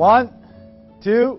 1 2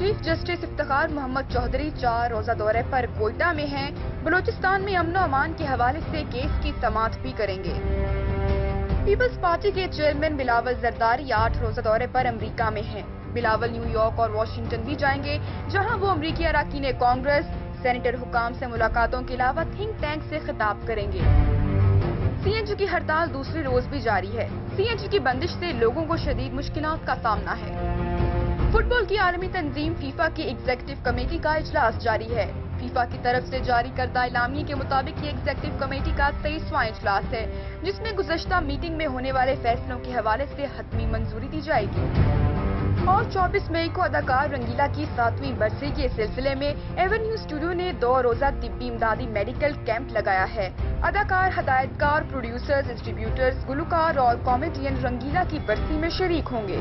chief justice Iftikhar Muhammad Chaudhry 4 روزہ دورے پر کوئٹہ میں ہیں۔ بلوچستان میں امن و امان کے حوالے سے کیس کی سماعت بھی کریں گے۔ پیپلز پارٹی کے چیئرمین بلاول زرداری 8 روزہ دورے پر امریکہ میں ہیں۔ بلاول نیو یارک اور واشنگٹن بھی جائیں گے، جہاں وہ امریکی اراکین کانگریس، سینیٹر حکام سے ملاقاتوں کے علاوہ تھنک ٹینک سے خطاب کریں گے۔ سی این جی کی ہڑتال دوسرے روز بھی جاری ہے۔ سی این جی کی بندش سے لوگوں کو شدید مشکلات کا سامنا ہے۔ فٹ بال کی عالمی تنظیم فیفا کی ایگزیکٹو کمیٹی کا اجلاس جاری ہے۔ فیفا کی طرف سے جاری کردہ اعلامیے کے مطابق یہ ایگزیکٹو کمیٹی کا 23واں اجلاس ہے، جس میں گزشتہ میٹنگ میں ہونے والے فیصلوں کے حوالے سے حتمی منظوری دی جائے گی۔ اور 24 مئی کو اداکار رنگیلا کی 7ویں برسی کے سلسلے میں ایونیو اسٹوڈیو نے 2 روزہ طبی امدادی میڈیکل کیمپ لگایا ہے۔ اداکار، ہدایتکار، پروڈیوسرز، ڈسٹریبیوٹرز، گلوکار اور کامیڈین رنگیلا کی برسی میں شریک ہوں گے۔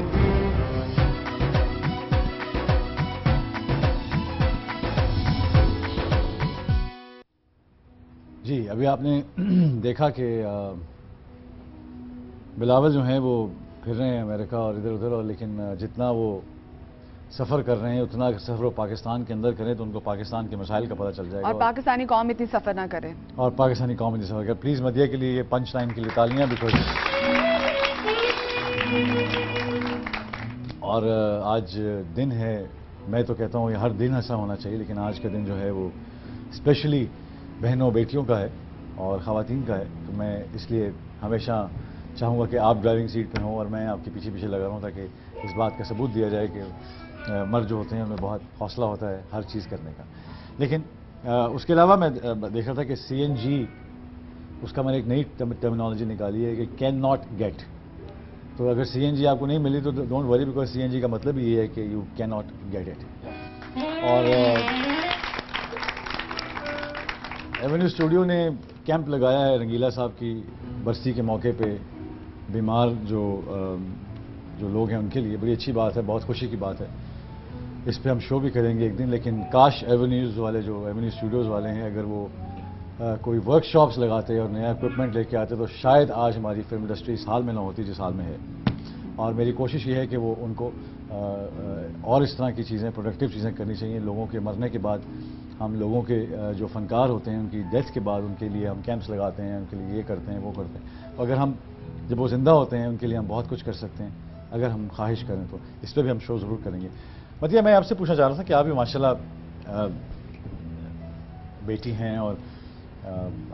جی، ابھی آپ نے دیکھا کہ بلاول جو ہیں وہ پھر رہے ہیں امریکہ اور ادھر ادھر، اور لیکن جتنا وہ سفر کر رہے ہیں اتنا سفر وہ پاکستان کے اندر کریں تو ان کو پاکستان کے مسائل کا پتہ چل جائے گا، اور پاکستانی قوم اتنی سفر نہ کرے، اور پاکستانی قوم اتنی سفر کرے۔ پلیز مدیہ کے لیے یہ پنچ لائن کے لیے تالیاں بھی کھوجیں۔ اور آج دن ہے، میں تو کہتا ہوں یہ ہر دن ایسا ہونا چاہیے، لیکن آج کا دن جو ہے وہ اسپیشلی بہنوں بیٹیوں کا ہے اور خواتین کا ہے، تو میں اس لیے ہمیشہ چاہوں گا کہ آپ ڈرائیونگ سیٹ پہ ہوں اور میں آپ کے پیچھے پیچھے لگا رہا ہوں، تاکہ اس بات کا ثبوت دیا جائے کہ مرد جو ہوتے ہیں ان میں بہت حوصلہ ہوتا ہے ہر چیز کرنے کا۔ لیکن اس کے علاوہ میں دیکھ رہا تھا کہ سی این جی، اس کا میں نے ایک نئی ٹرمینالوجی نکالی ہے کہ کین ناٹ گیٹ۔ تو اگر سی این جی آپ کو نہیں ملی تو don't worry, because C N G کا مطلب یہ ہے کہ you can not get it. اور ایونیو اسٹوڈیو نے کیمپ لگایا ہے رنگیلا صاحب کی برسی کے موقع پہ، بیمار جو لوگ ہیں ان کے لیے۔ بڑی اچھی بات ہے، بہت خوشی کی بات ہے۔ اس پہ ہم شو بھی کریں گے ایک دن، لیکن کاش ایونیوز والے جو ایونیو اسٹوڈیوز والے ہیں اگر وہ کوئی ورک شاپس لگاتے اور نیا اکوپمنٹ لے کے آتے تو شاید آج ہماری فلم انڈسٹری اس حال میں نہ ہوتی جس حال میں ہے۔ اور میری کوشش یہ ہے کہ وہ ان کو اور اس طرح کی چیزیں، پروڈکٹیو چیزیں کرنی چاہیے۔ لوگوں کے مرنے کے بعد ہم لوگوں کے جو فنکار ہوتے ہیں ان کی ڈیتھ کے بعد ان کے لیے ہم کیمپس لگاتے ہیں، ان کے لیے یہ کرتے ہیں وہ کرتے ہیں، تو اگر ہم جب وہ زندہ ہوتے ہیں ان کے لیے ہم بہت کچھ کر سکتے ہیں اگر ہم خواہش کریں تو۔ اس پہ بھی ہم شو ضرور کریں گے۔ مطلب میں آپ سے پوچھنا چاہ رہا تھا کہ آپ بھی ماشاءاللہ بیٹی ہیں اور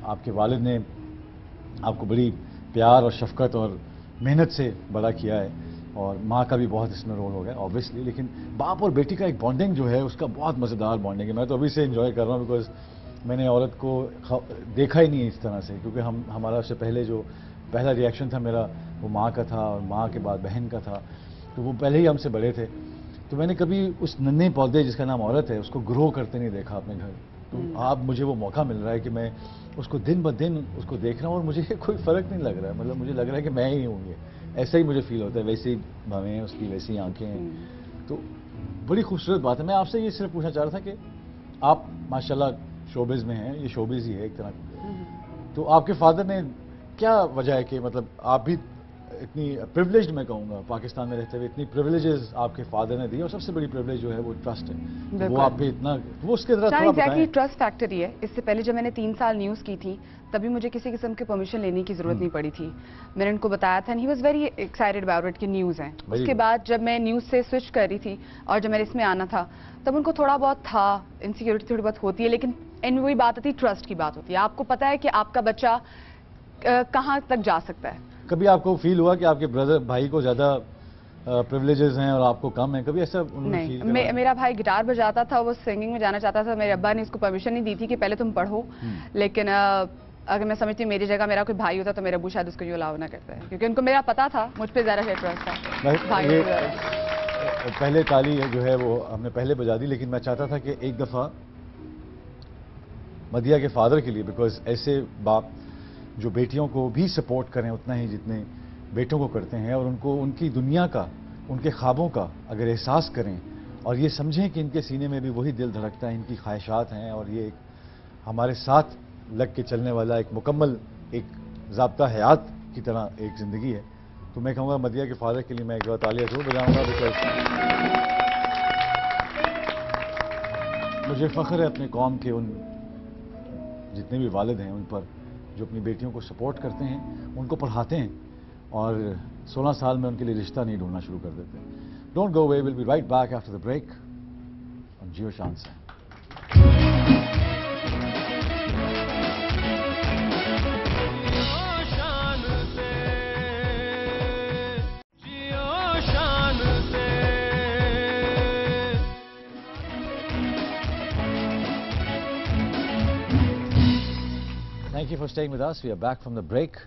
آپ کے والد نے آپ کو بڑی پیار اور شفقت اور محنت سے بڑا کیا ہے، اور ماں کا بھی بہت اس میں رول ہو گیا آبویسلی، لیکن باپ اور بیٹی کا ایک بانڈنگ جو ہے اس کا بہت مزیدار بانڈنگ ہے۔ میں تو ابھی سے انجوائے کر رہا ہوں، بیکاز میں نے عورت کو دیکھا ہی نہیں اس طرح سے، کیونکہ ہمارا اس سے پہلے جو پہلا ری ایکشن تھا میرا وہ ماں کا تھا، اور ماں کے بعد بہن کا تھا، تو وہ پہلے ہی ہم سے بڑے تھے، تو میں نے کبھی اس ننھے پودے جس کا نام عورت ہے اس کو گرو کرتے نہیں دیکھا اپنے گھر۔ تو اب مجھے وہ موقع مل رہا ہے کہ میں اس کو دن بدن اس کو دیکھ رہا ہوں، اور مجھے کوئی فرق نہیں لگ رہا ہے، مطلب مجھے لگ رہا ہے کہ میں ہی ہوں گے، ایسا ہی مجھے فیل ہوتا ہے، ویسی بھویں ہیں اس کی، ویسی آنکھیں ہیں، تو بڑی خوبصورت بات ہے۔ میں آپ سے یہ صرف پوچھنا چاہ رہا تھا کہ آپ ماشاءاللہ شوبز میں ہیں، یہ شوبز ہی ہے ایک طرح کا، تو آپ کے فادر نے کیا وجہ ہے کہ مطلب آپ بھی اتنی پریولیجڈ، میں کہوں گا پاکستان میں رہتے ہوئے اتنی پریولیجز آپ کے فادر نے دی، اور سب سے بڑی پریولیج جو ہے وہ ٹرسٹ ہے، وہ آپ پہ اتنا، وہ اس کے ذرا تھوڑا بتائیں۔ ٹرسٹ فیکٹر ہی ہے۔ اس سے پہلے جب میں نے 3 سال نیوز کی تھی تبھی مجھے کسی قسم کی پرمیشن لینے کی ضرورت نہیں پڑی تھی، میں نے ان کو بتایا تھا، he was very excited about it کہ نیوز ہیں۔ اس کے بعد جب میں نیوز سے سوئچ کر رہی تھی اور جب میں نے اس میں آنا تھا تب ان کو تھوڑا بہت تھا، انسیکیورٹی تھوڑی بہت ہوتی ہے، لیکن وہی بات آتی، ٹرسٹ کی بات ہوتی ہے، آپ کو پتا ہے کہ آپ کا بچہ کہاں تک جا سکتا ہے۔ کبھی آپ کو فیل ہوا کہ آپ کے بردر بھائی کو زیادہ پریولیجز ہیں اور آپ کو کم ہیں؟ کبھی ایسا انہوں نے فیل نہیں، میرا بھائی گٹار بجاتا تھا، وہ سنگنگ میں جانا چاہتا تھا، میرے ابا نے اس کو پرمیشن نہیں دی تھی کہ پہلے تم پڑھو، لیکن اگر میں سمجھتی ہوں میری جگہ میرا کوئی بھائی ہوتا تو میرا ابو شاید اس کو یوں الاؤ نہ کرتا ہے، کیونکہ ان کو میرا پتا تھا مجھ پہ زیادہ ٹرسٹ تھا۔ پہلے تالی جو ہے وہ ہم نے پہلے بجا دی، لیکن میں چاہتا تھا کہ ایک دفعہ مدیہ کے فادر کے لیے، بیکاز ایسے باپ جو بیٹیوں کو بھی سپورٹ کریں اتنا ہی جتنے بیٹوں کو کرتے ہیں، اور ان کو ان کی دنیا کا، ان کے خوابوں کا اگر احساس کریں اور یہ سمجھیں کہ ان کے سینے میں بھی وہی دل دھڑکتا ہے، ان کی خواہشات ہیں، اور یہ ایک ہمارے ساتھ لگ کے چلنے والا ایک مکمل ایک ضابطہ حیات کی طرح ایک زندگی ہے، تو میں کہوں گا مدیہ کے فادر کے لیے میں ایک بار تالیاں ضرور بجاؤں گا، مجھے فخر ہے اپنے قوم کے ان جتنے بھی والد ہیں ان پر جو اپنی بیٹیوں کو سپورٹ کرتے ہیں، ان کو پڑھاتے ہیں اور 16 سال میں ان کے لیے رشتہ نہیں ڈھونڈنا شروع کر دیتے. Don't go away, will be right back after the break on Geo Shaan سے. Thank you for staying with us. We are back from the break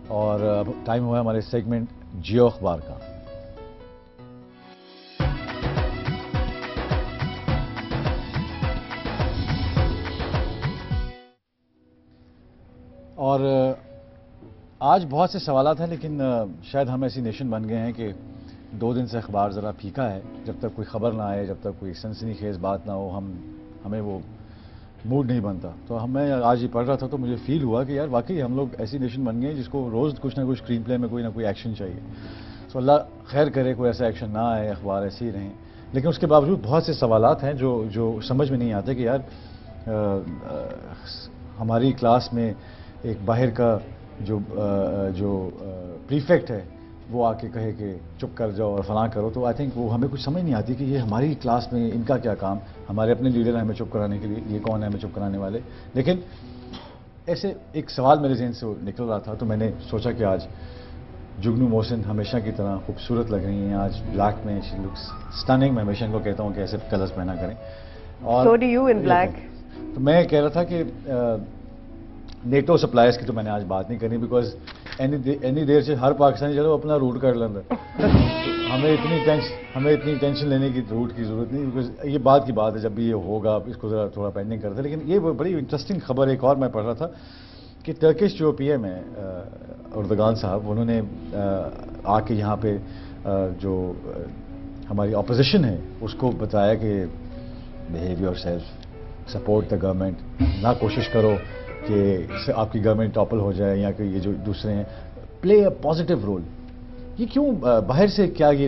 اور اب ٹائم ہوا ہے ہمارے سیگمنٹ جیو اخبار کا. اور آج بہت سے سوالات ہیں، لیکن شاید ہم ایسی نیشن بن گئے ہیں کہ 2 دن سے اخبار ذرا پھیکا ہے. جب تک کوئی خبر نہ آئے، جب تک کوئی سنسنی خیز بات نہ ہو، ہمیں وہ موڈ نہیں بنتا. تو میں آج یہ پڑھ رہا تھا تو مجھے فیل ہوا کہ یار واقعی ہم لوگ ایسی نیشن بن گئے ہیں جس کو روز کچھ نہ کچھ اسکرین پلے میں کوئی نہ کوئی ایکشن چاہیے. سو اللہ خیر کرے کوئی ایسا ایکشن نہ آئے، اخبار ایسے ہی رہیں. لیکن اس کے باوجود بہت سے سوالات ہیں جو سمجھ میں نہیں آتے کہ یار ہماری کلاس میں ایک باہر کا جو پریفیکٹ ہے وہ آ کے کہے کہ چپ کر جاؤ اور فلاں کرو. تو آئی تھنک وہ ہمیں کچھ سمجھ نہیں آتی کہ یہ ہماری کلاس میں ان کا کیا کام. ہمارے اپنے لیڈر ہیں ہمیں چپ کرانے کے لیے، یہ کون ہے ہمیں چپ کرانے والے. لیکن ایسے ایک سوال میرے ذہن سے نکل رہا تھا تو میں نے سوچا کہ آج جگنو محسن ہمیشہ کی طرح خوبصورت لگ رہی ہیں آج بلیک میں. She looks stunning. میں ہمیشہ ان کو کہتا ہوں کہ ایسے کلرز پہنا کریں. اور So do you in black. تو میں کہہ رہا تھا کہ نیٹو سپلائرز کی تو میں نے آج بات نہیں کرنی، بیکاز اینی دیر سے ہر پاکستانی چلو اپنا روٹ کر لینا. ہمیں اتنی ٹینشن لینے کی روٹ کی ضرورت نہیں، بیکاز یہ بات کی بات ہے. جب بھی یہ ہوگا اس کو ذرا تھوڑا پینڈنگ کرتے. لیکن یہ بڑی انٹرسٹنگ خبر ایک اور میں پڑھ رہا تھا کہ ٹرکش جو پی ایم ہے اردگان صاحب، انہوں نے آ کے یہاں پہ جو ہماری اپوزیشن ہے اس کو بتایا کہ behave your self, support the government, نہ کوشش کرو کہ آپ کی گورنمنٹ ٹاپل ہو جائے یا کہ یہ جو دوسرے ہیں. پلے اے پازیٹیو رول. یہ کیوں باہر سے کیا یہ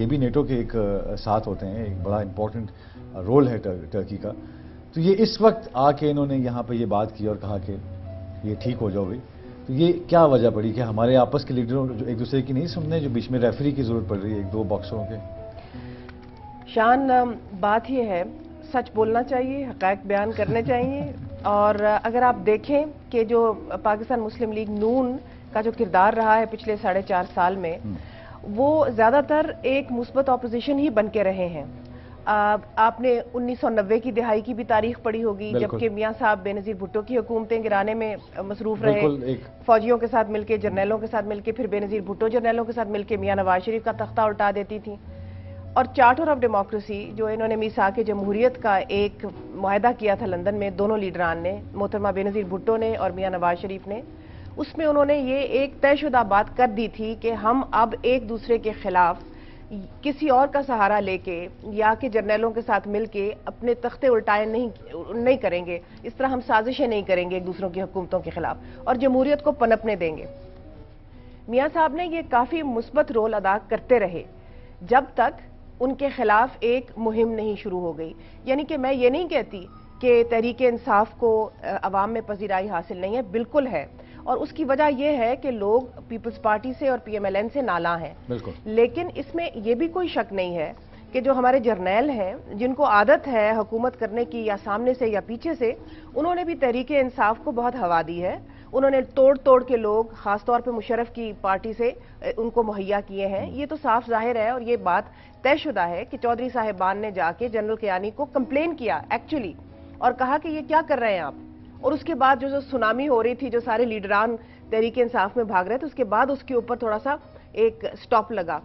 بھی نیٹو کے ایک ساتھ ہوتے ہیں، ایک بڑا امپورٹنٹ رول ہے ٹرکی کا. تو یہ اس وقت آ کے انہوں نے یہاں پہ یہ بات کی اور کہا کہ یہ ٹھیک ہو جاؤ بھائی. تو یہ کیا وجہ پڑی کہ ہمارے آپس کے لیڈروں جو ایک دوسرے کی نہیں سننے، جو بیچ میں ریفری کی ضرورت پڑ رہی ہے 1-2 باکسروں کے؟ شان، بات یہ ہے سچ بولنا چاہیے، حقائق بیان کرنے چاہیے. اور اگر آپ دیکھیں کہ جو پاکستان مسلم لیگ نون کا جو کردار رہا ہے پچھلے 4.5 سال میں، وہ زیادہ تر ایک مثبت اپوزیشن ہی بن کے رہے ہیں. آپ نے 1990 کی دہائی کی بھی تاریخ پڑھی ہوگی، جبکہ میاں صاحب بے نظیر بھٹو کی حکومتیں گرانے میں مصروف رہے، فوجیوں کے ساتھ مل کے، جرنیلوں کے ساتھ مل کے، پھر بے نظیر بھٹو جرنیلوں کے ساتھ مل کے میاں نواز شریف کا تختہ الٹا دیتی تھیں. اور چارٹر آف ڈیموکریسی جو انہوں نے میثاق جمہوریت کا ایک معاہدہ کیا تھا لندن میں دونوں لیڈران نے، محترمہ بے نظیر بھٹو نے اور میاں نواز شریف نے، اس میں انہوں نے یہ ایک طے شدہ بات کر دی تھی کہ ہم اب ایک دوسرے کے خلاف کسی اور کا سہارا لے کے یا کہ جرنیلوں کے ساتھ مل کے اپنے تختے الٹائے نہیں کریں گے. اس طرح ہم سازشیں نہیں کریں گے ایک دوسروں کی حکومتوں کے خلاف اور جمہوریت کو پنپنے دیں گے. میاں صاحب نے یہ کافی مثبت رول ادا کرتے رہے جب تک ان کے خلاف ایک مہم نہیں شروع ہو گئی. یعنی کہ میں یہ نہیں کہتی کہ تحریک انصاف کو عوام میں پذیرائی حاصل نہیں ہے، بالکل ہے. اور اس کی وجہ یہ ہے کہ لوگ پیپلز پارٹی سے اور پی ایم ایل این سے نالاں ہیں. لیکن اس میں یہ بھی کوئی شک نہیں ہے کہ جو ہمارے جرنیل ہیں جن کو عادت ہے حکومت کرنے کی یا سامنے سے یا پیچھے سے، انہوں نے بھی تحریک انصاف کو بہت ہوا دی ہے. انہوں نے توڑ کے لوگ خاص طور پہ مشرف کی پارٹی سے ان کو مہیا کیے ہیں. یہ تو صاف ظاہر ہے اور یہ بات طے شدہ ہے کہ چودھری صاحبان نے جا کے جنرل کیانی کو کمپلین کیا ایکچولی اور کہا کہ یہ کیا کر رہے ہیں آپ. اور اس کے بعد جو سونامی ہو رہی تھی، جو سارے لیڈران تحریک انصاف میں بھاگ رہے تھے، اس کے بعد اس کے اوپر تھوڑا سا ایک سٹاپ لگا.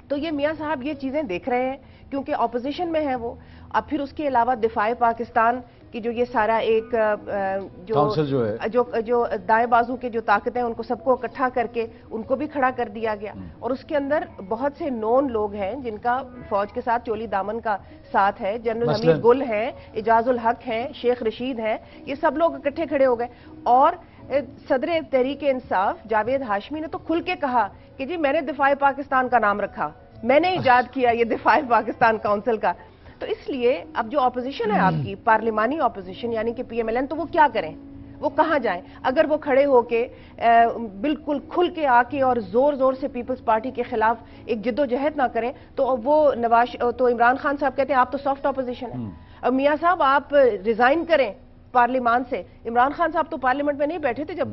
تو یہ میاں صاحب یہ چیزیں دیکھ رہے ہیں کیونکہ اپوزیشن میں ہے وہ. اب پھر اس کے علاوہ دفاع پاکستان کی جو یہ سارا ایک جو دائیں بازو کے جو طاقتیں ان کو سب کو اکٹھا کر کے ان کو بھی کھڑا کر دیا گیا. اور اس کے اندر بہت سے نون لوگ ہیں جن کا فوج کے ساتھ چولی دامن کا ساتھ ہے. جنرل حمید گل ہیں، اعجاز الحق ہیں، شیخ رشید ہیں، یہ سب لوگ اکٹھے کھڑے ہو گئے. اور صدر تحریک انصاف جاوید ہاشمی نے تو کھل کے کہا کہ جی میں نے دفاع پاکستان کا نام رکھا، میں نے ایجاد کیا یہ دفاع پاکستان کونسل کا. تو اس لیے اب جو اپوزیشن ہے آپ کی پارلیمانی اپوزیشن یعنی کہ پی ایم ایل این، تو وہ کیا کریں؟ وہ کہاں جائیں؟ اگر وہ کھڑے ہو کے بالکل کھل کے آ کے اور زور زور سے پیپلز پارٹی کے خلاف ایک جد و جہد نہ کریں تو وہ تو عمران خان صاحب کہتے ہیں آپ تو سافٹ اپوزیشن ہے، میاں صاحب آپ ریزائن کریں پارلیمان سے۔ عمران خان صاحب تو پارلیمنٹ میں نہیں بیٹھے تھے جب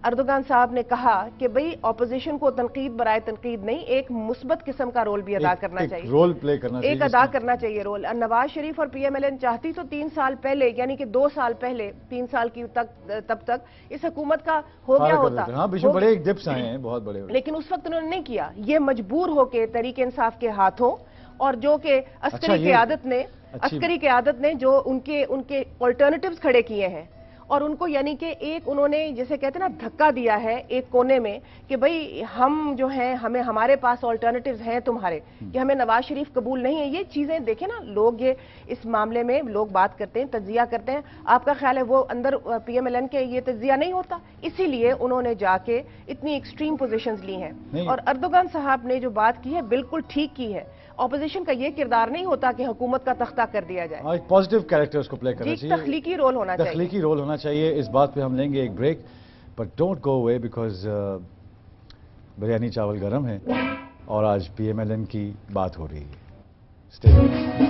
اردوغان صاحب نے کہا کہ بھئی اپوزیشن کو تنقید برائے تنقید نہیں، ایک مثبت قسم کا رول بھی ادا کرنا چاہیے، رول پلے کرنا چاہیے، ایک ادا کرنا چاہیے رول۔ نواز شریف اور پی ایم ایل این چاہتی تو 3 سال پہلے یعنی کہ 2 سال پہلے 3 سال کی تب تک اس حکومت کا ہو گیا ہوتا۔ ہاں بیچ میں بڑے ایک ڈپس آئے ہیں، بہت بڑے، لیکن اس وقت انہوں نے نہیں کیا، یہ مجبور ہو کے تحریک انصاف کے ہاتھوں اور جو کہ عسکری قیادت نے جو ان کے آلٹرنیٹیوز کھڑے کیے ہیں اور ان کو یعنی کہ ایک انہوں نے جیسے کہتے ہیں نا دھکا دیا ہے ایک کونے میں کہ بھئی ہم جو ہیں ہمارے پاس آلٹرنیٹیوز ہیں تمہارے، کہ ہمیں نواز شریف قبول نہیں ہے۔ یہ چیزیں دیکھیں نا، لوگ یہ اس معاملے میں لوگ بات کرتے ہیں، تجزیہ کرتے ہیں، آپ کا خیال ہے وہ اندر پی ایم ایل این کے یہ تجزیہ نہیں ہوتا؟ اسی لیے انہوں نے جا کے اتنی ایکسٹریم پوزیشنز لی ہیں۔ اور اردوغان صاحب نے جو بات کی ہے بالکل ٹھیک کی ہے، اپوزیشن کا یہ کردار نہیں ہوتا کہ حکومت کا تختہ کر دیا جائے، ایک پازیٹیو کیریکٹر اس کو پلے کرنا چاہیے، تخلیقی رول ہونا چاہیے، تخلیقی رول ہونا چاہیے۔ اس بات پہ ہم لیں گے ایک break, but don't go away because biryani چاول گرم ہے اور آج پی ایم ایل این کی بات ہو رہی ہے۔ Stay with us.